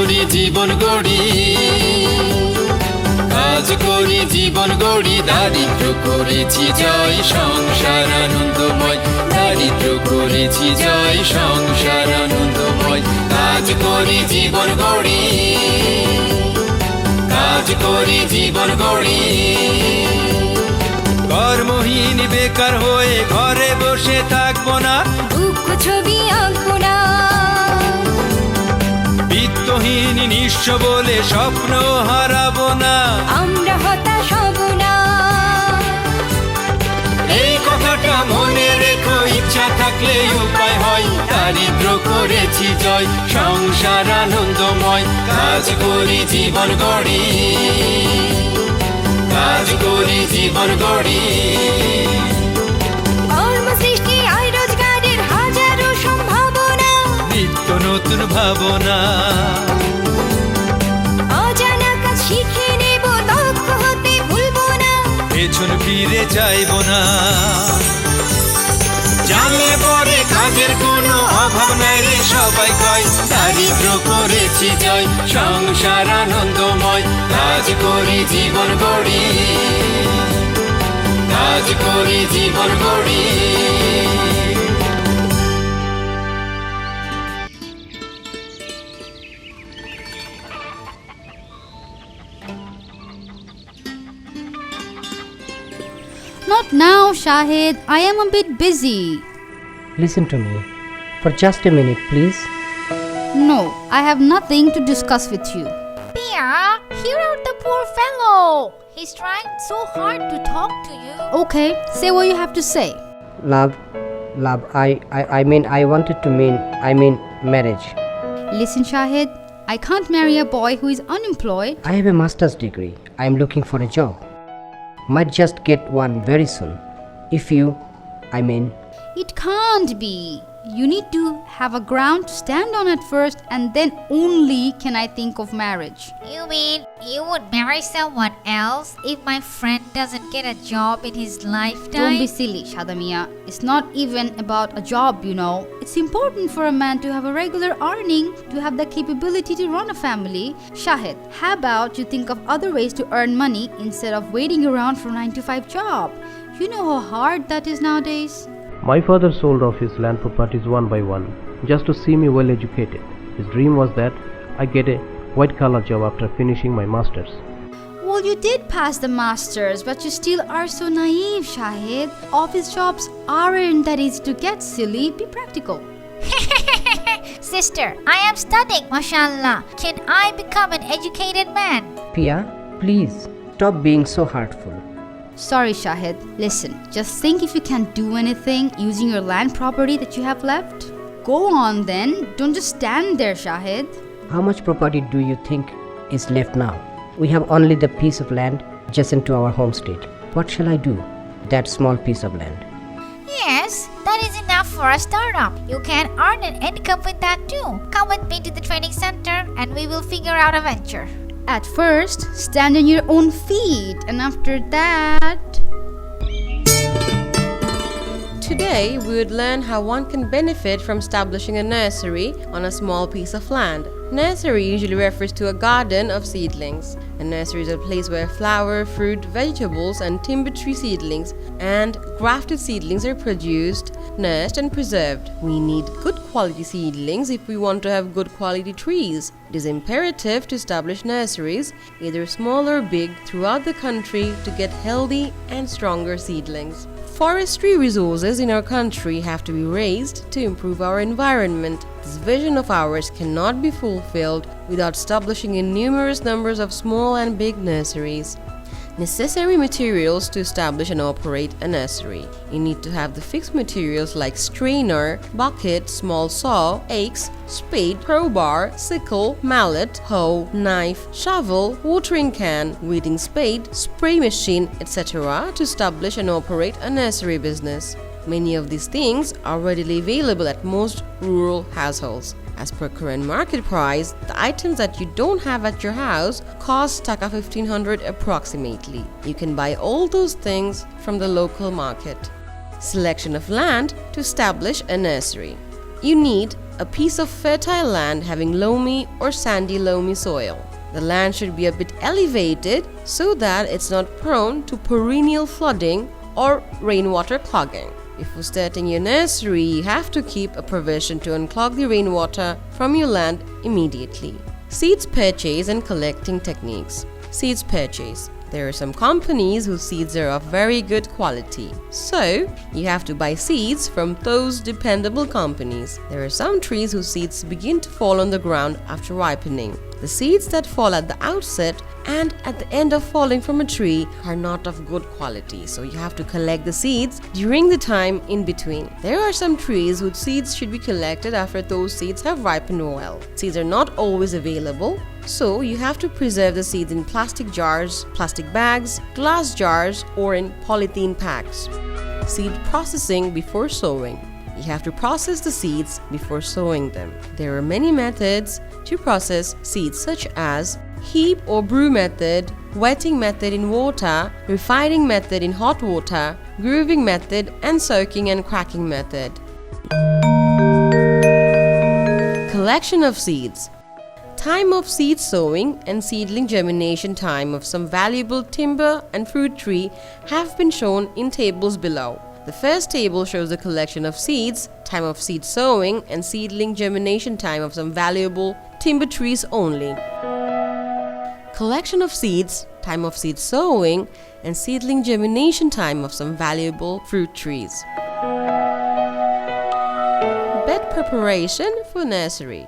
করি জীবন গড়ি কাজ করি জীবন গড়ি দারিদ্র করেছি জয় সংসার আনন্দময় দারিদ্র করেছি জয় সংসার আনন্দময় কাজ করি জীবন গড়ি কাজ করি জীবন গড়ি কর্মহীন বেকার হয়ে ঘরে বসে থাকবো না দুঃখ ছবি আঁকবো না বিত্তহীন নিঃস্ব বলে স্বপ্ন হারাবো না আমরা হতাশ হব না এই কথাটা মনে রেখো ইচ্ছা থাকলে উপায় হয় দারিদ্র করেছি জয় সংসার আনন্দময় কাজ করি জীবন গড়ি কাজ করি জীবন গড়ি কর্মসৃষ্টি আয় রোজগারের হাজারো সম্ভাবনা নিত্য নতুন ভাবনা অজানা কাজ শিখে নেব দক্ষ হতে ভুলবো না পেছন ফিরে যাইবো না জানলে পরে কাজের কোনো অভাব নাই রে সবাই কয় দারিদ্র করেছি জয় সংসার আনন্দময় কাজ করি জীবন গড়ি কাজ করি জীবন গড়ি Not now, Shahid. I am a bit busy. Listen to me. For just a minute, please. No, I have nothing to discuss with you. Pia, hear out the poor fellow. He's trying so hard to talk to you. Okay, say what you have to say. Love, I mean marriage. Listen, Shahid. I can't marry a boy who is unemployed. I have a master's degree. I am looking for a job. Might just get one very soon. It can't be. You need to have a ground to stand on at first, and then only can I think of marriage. You mean you would marry someone else if my friend doesn't get a job in his lifetime? Don't be silly, Shadamia. It's not even about a job, you know. It's important for a man to have a regular earning, to have the capability to run a family. Shahid, how about you think of other ways to earn money instead of waiting around for a 9-to-5 job? You know how hard that is nowadays. My father sold off his land properties one by one, just to see me well educated. His dream was that I get a white-collar job after finishing my masters. Well, you did pass the masters, but you still are so naive, Shahid. Office jobs aren't that easy to get, silly. Be practical. Sister, I am studying, mashallah. Can I become an educated man? Pia, please stop being so hurtful. Sorry, Shahid. Listen, just think if you can do anything using your land property that you have left. Go on then. Don't just stand there, Shahid. How much property do you think is left now? We have only the piece of land adjacent to our homestead. What shall I do? That small piece of land. Yes, that is enough for a startup. You can earn an income with that too. Come with me to the training center and we will figure out a venture. At first, stand on your own feet, and after that... Today, we would learn how one can benefit from establishing a nursery on a small piece of land. Nursery usually refers to a garden of seedlings. A nursery is a place where flower, fruit, vegetables, and timber tree seedlings and grafted seedlings are produced, nursed, and preserved. We need good quality seedlings if we want to have good quality trees. It is imperative to establish nurseries, either small or big, throughout the country to get healthy and stronger seedlings. Forestry resources in our country have to be raised to improve our environment. This vision of ours cannot be fulfilled without establishing in numerous numbers of small and big nurseries. Necessary materials to establish and operate a nursery. You need to have the fixed materials like strainer, bucket, small saw, axe, spade, crowbar, sickle, mallet, hoe, knife, shovel, watering can, weeding spade, spray machine, etc. to establish and operate a nursery business. Many of these things are readily available at most rural households. As per current market price, the items that you don't have at your house cost Taka 1500 approximately. You can buy all those things from the local market. Selection of land to establish a nursery. You need a piece of fertile land having loamy or sandy loamy soil. The land should be a bit elevated so that it's not prone to perennial flooding or rainwater clogging. Before starting your nursery, you have to keep a provision to unclog the rainwater from your land immediately. Seeds purchase and collecting techniques. Seeds purchase. There are some companies whose seeds are of very good quality. So, you have to buy seeds from those dependable companies. There are some trees whose seeds begin to fall on the ground after ripening. The seeds that fall at the outset and at the end of falling from a tree are not of good quality, so you have to collect the seeds during the time in between. There are some trees whose seeds should be collected after those seeds have ripened well. Seeds are not always available, so you have to preserve the seeds in plastic jars, plastic bags, glass jars, or in polythene packs. Seed processing before sowing. You have to process the seeds before sowing them. There are many methods to process seeds, such as heap or brew method, wetting method in water, refining method in hot water, grooving method, and soaking and cracking method. Collection of seeds. Time of seed sowing and seedling germination time of some valuable timber and fruit tree have been shown in tables below. The first table shows the collection of seeds, time of seed sowing, and seedling germination time of some valuable timber trees only. Collection of seeds, time of seed sowing, and seedling germination time of some valuable fruit trees. Bed preparation for nursery.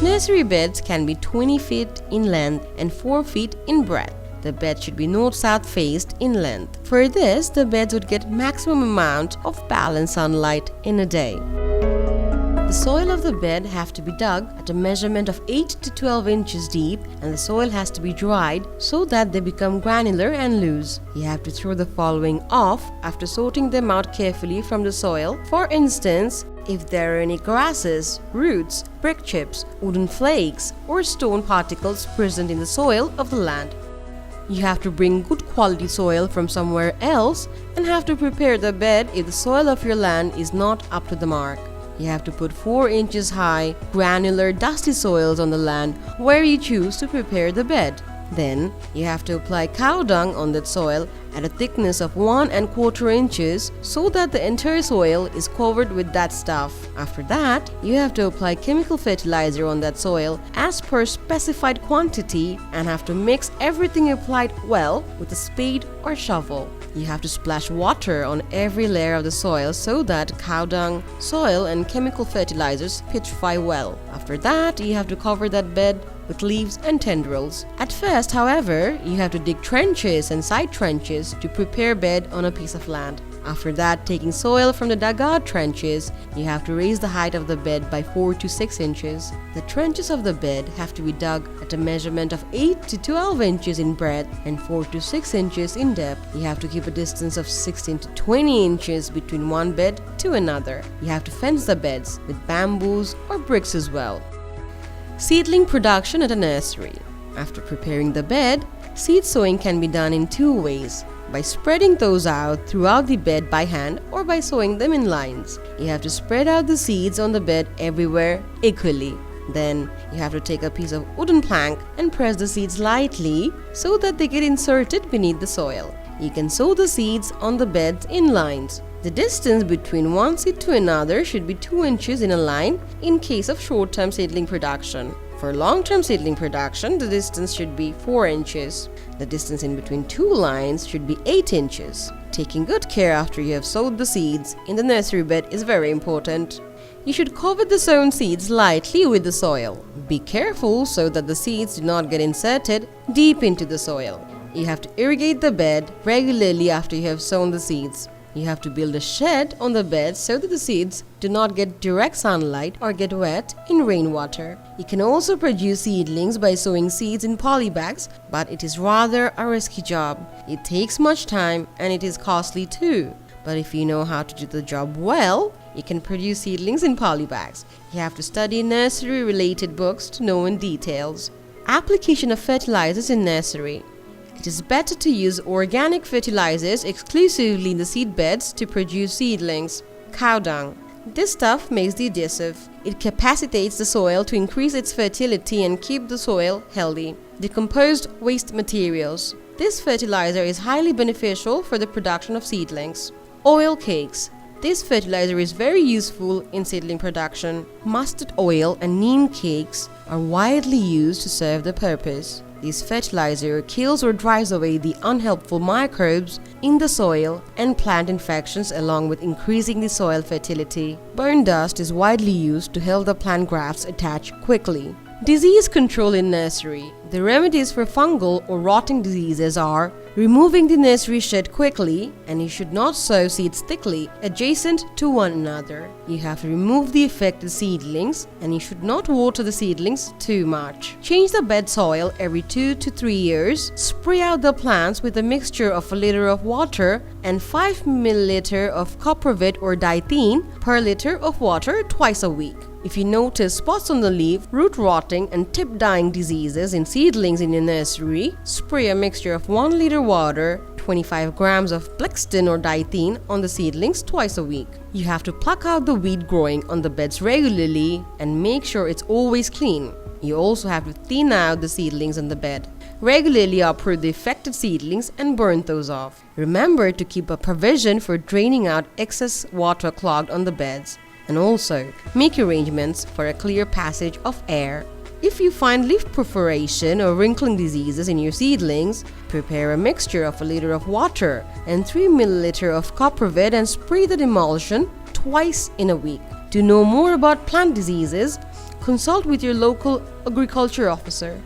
Nursery beds can be 20 feet in length and 4 feet in breadth. The bed should be north-south faced in length. For this, the beds would get maximum amount of balanced sunlight in a day. The soil of the bed have to be dug at a measurement of 8 to 12 inches deep, and the soil has to be dried so that they become granular and loose. You have to throw the following off after sorting them out carefully from the soil. For instance, if there are any grasses, roots, brick chips, wooden flakes, or stone particles present in the soil of the land. You have to bring good quality soil from somewhere else and have to prepare the bed if the soil of your land is not up to the mark. You have to put 4 inches high, granular, dusty soils on the land where you choose to prepare the bed. Then, you have to apply cow dung on that soil at a thickness of 1 1/4 inches so that the entire soil is covered with that stuff. After that, you have to apply chemical fertilizer on that soil as per specified quantity and have to mix everything applied well with a spade or shovel. You have to splash water on every layer of the soil so that cow dung, soil, and chemical fertilizers petrify well. After that, you have to cover that bed with leaves and tendrils. At first, however, you have to dig trenches and side trenches to prepare bed on a piece of land. After that, taking soil from the dugout trenches, you have to raise the height of the bed by 4 to 6 inches. The trenches of the bed have to be dug at a measurement of 8 to 12 inches in breadth and 4 to 6 inches in depth. You have to keep a distance of 16 to 20 inches between one bed to another. You have to fence the beds with bamboos or bricks as well. Seedling production at a nursery. After preparing the bed, seed sowing can be done in 2 ways: by spreading those out throughout the bed by hand or by sowing them in lines. You have to spread out the seeds on the bed everywhere equally. Then, you have to take a piece of wooden plank and press the seeds lightly so that they get inserted beneath the soil. You can sow the seeds on the beds in lines. The distance between one seed to another should be 2 inches in a line in case of short-term seedling production. For long-term seedling production, the distance should be 4 inches. The distance in between 2 lines should be 8 inches. Taking good care after you have sowed the seeds in the nursery bed is very important. You should cover the sown seeds lightly with the soil. Be careful so that the seeds do not get inserted deep into the soil. You have to irrigate the bed regularly after you have sown the seeds. You have to build a shed on the bed so that the seeds do not get direct sunlight or get wet in rainwater. You can also produce seedlings by sowing seeds in polybags, but it is rather a risky job. It takes much time and it is costly too. But if you know how to do the job well, you can produce seedlings in polybags. You have to study nursery-related books to know in details. Application of fertilizers in nursery. It is better to use organic fertilizers exclusively in the seed beds to produce seedlings. Cow dung. This stuff makes the adhesive. It capacitates the soil to increase its fertility and keep the soil healthy. Decomposed waste materials. This fertilizer is highly beneficial for the production of seedlings. Oil cakes. This fertilizer is very useful in seedling production. Mustard oil and neem cakes are widely used to serve the purpose. This fertilizer kills or drives away the unhelpful microbes in the soil and plant infections, along with increasing the soil fertility. Bone dust is widely used to help the plant grafts attach quickly. Disease control in nursery. The remedies for fungal or rotting diseases are removing the nursery shed quickly, and you should not sow seeds thickly adjacent to one another. You have to remove the affected seedlings, and you should not water the seedlings too much. Change the bed soil every 2 to 3 years. Spray out the plants with a mixture of a liter of water and 5 milliliter of coppervit or dithene per liter of water twice a week. If you notice spots on the leaf, root rotting, and tip dying diseases in seedlings in your nursery, spray a mixture of 1 liter water, 25 grams of Plextin or dithene on the seedlings twice a week. You have to pluck out the weed growing on the beds regularly and make sure it's always clean. You also have to thin out the seedlings on the bed. Regularly uproot the affected seedlings and burn those off. Remember to keep a provision for draining out excess water clogged on the beds. And also, make arrangements for a clear passage of air. If you find leaf perforation or wrinkling diseases in your seedlings, prepare a mixture of a liter of water and 3 milliliter of coppervit and spray the emulsion twice in a week. To know more about plant diseases, consult with your local agriculture officer.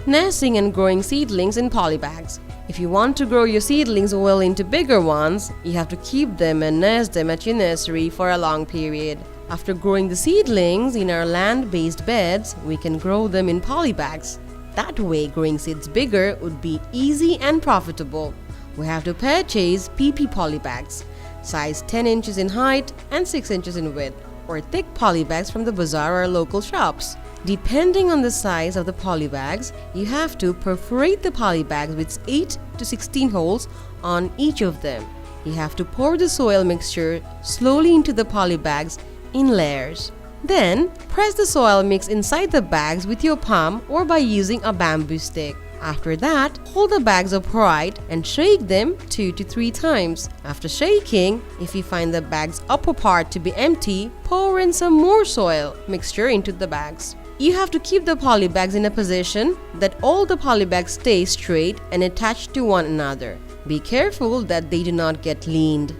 Nursing and growing seedlings in polybags. If you want to grow your seedlings well into bigger ones, you have to keep them and nurse them at your nursery for a long period. After growing the seedlings in our land-based beds, we can grow them in polybags. That way, growing seeds bigger would be easy and profitable. We have to purchase PP polybags, size 10 inches in height and 6 inches in width, or thick polybags from the bazaar or local shops. Depending on the size of the polybags, you have to perforate the polybags with 8 to 16 holes on each of them. You have to pour the soil mixture slowly into the polybags in layers. Then, press the soil mix inside the bags with your palm or by using a bamboo stick. After that, hold the bags upright and shake them 2 to 3 times. After shaking, if you find the bag's upper part to be empty, pour in some more soil mixture into the bags. You have to keep the polybags in a position that all the polybags stay straight and attached to one another. Be careful that they do not get leaned.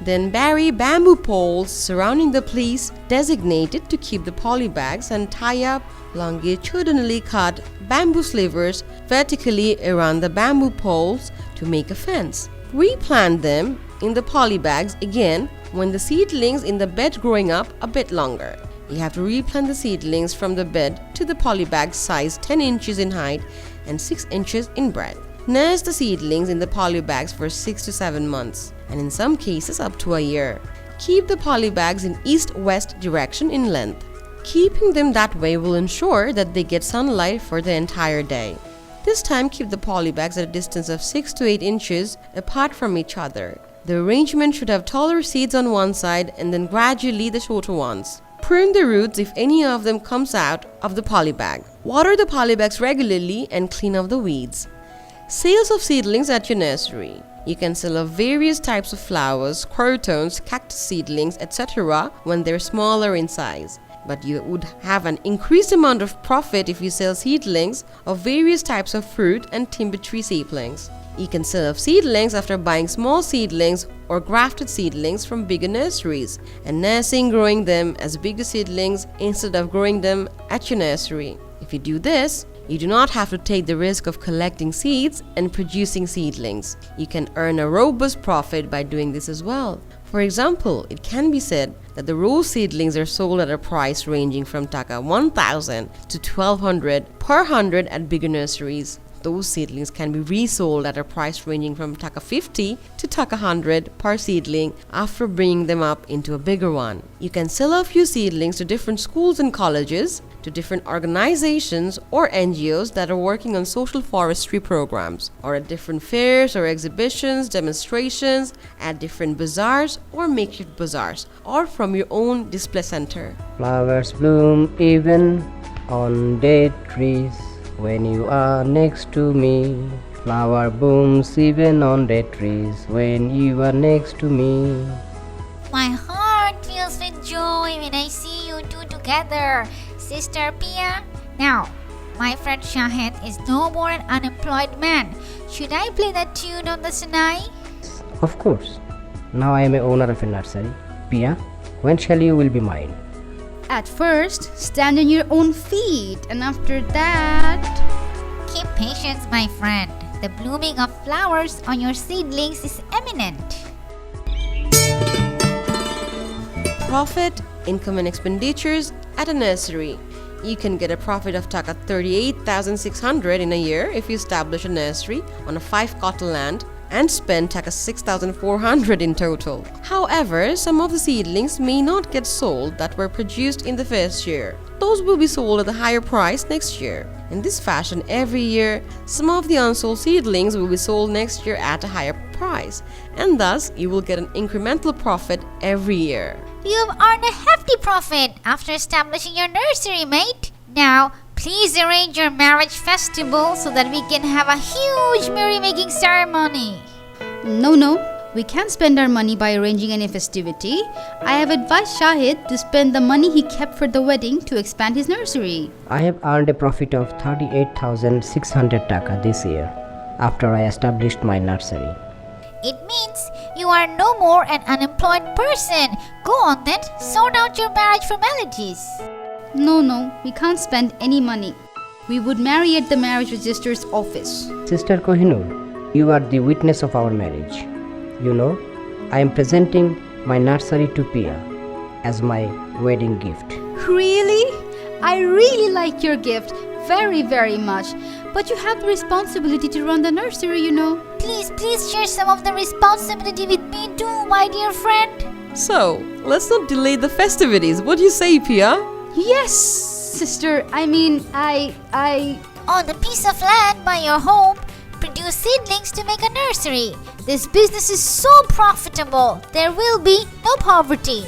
Then bury bamboo poles surrounding the place designated to keep the polybags and tie up longitudinally cut bamboo slivers vertically around the bamboo poles to make a fence. Replant them in the polybags again when the seedlings in the bed growing up a bit longer. You have to replant the seedlings from the bed to the polybag size 10 inches in height and 6 inches in breadth. Nurse the seedlings in the polybags for 6 to 7 months, and in some cases up to a year. Keep the polybags in east-west direction in length. Keeping them that way will ensure that they get sunlight for the entire day. This time, keep the polybags at a distance of 6 to 8 inches apart from each other. The arrangement should have taller seeds on one side and then gradually the shorter ones. Prune the roots if any of them comes out of the polybag. Water the polybags regularly and clean off the weeds. Sales of seedlings at your nursery. You can sell of various types of flowers, crotons, cactus seedlings, etc. when they're smaller in size. But you would have an increased amount of profit if you sell seedlings of various types of fruit and timber tree saplings. You can sell off seedlings after buying small seedlings or grafted seedlings from bigger nurseries and nursing growing them as bigger seedlings instead of growing them at your nursery. If you do this, you do not have to take the risk of collecting seeds and producing seedlings. You can earn a robust profit by doing this as well. For example, it can be said that the raw seedlings are sold at a price ranging from Taka 1,000 to 1,200 per 100 at bigger nurseries. Those seedlings can be resold at a price ranging from Taka 50 to Taka 100 per seedling after bringing them up into a bigger one. You can sell off your seedlings to different schools and colleges to different organizations or NGOs that are working on social forestry programs, or at different fairs or exhibitions, demonstrations, at different bazaars or makeshift bazaars, or from your own display center. Flowers bloom even on dead trees when you are next to me. Flower blooms even on dead trees when you are next to me. My heart fills with joy when I see you two together, Sister Pia. Now, my friend Shahid is no more an unemployed man. Should I play that tune on the Sinai? Of course. Now I am a owner of a nursery. Pia, when shall you will be mine? At first, stand on your own feet, and after that, Keep patience, my friend. The blooming of flowers on your seedlings is imminent. Profit, income and expenditures at a nursery. You can get a profit of taka 38,600 in a year if you establish a nursery on a 5 cotton land and spend taka 6,400 in total. However, some of the seedlings may not get sold that were produced in the first year. Those will be sold at a higher price next year. In this fashion, every year, some of the unsold seedlings will be sold next year at a higher price, and thus you will get an incremental profit every year. You've earned a hefty profit after establishing your nursery, mate. Now, please arrange your marriage festival so that we can have a huge merrymaking ceremony. no, we can't spend our money by arranging any festivity. I have advised Shahid to spend the money he kept for the wedding to expand his nursery. I have earned a profit of 38,600 taka this year after I established my nursery. It means you are no more an unemployed person. Go on then, sort out your marriage formalities. No, we can't spend any money. We would marry at the marriage register's office. Sister Kohinoor, you are the witness of our marriage. You know, I am presenting my nursery to Pia as my wedding gift. Really? I really like your gift very, very much. But you have the responsibility to run the nursery, you know. Please share some of the responsibility with me too, my dear friend. So, let's not delay the festivities. What do you say, Pia? Yes, sister. I On the piece of land by your home, produce seedlings to make a nursery. This business is so profitable, there will be no poverty.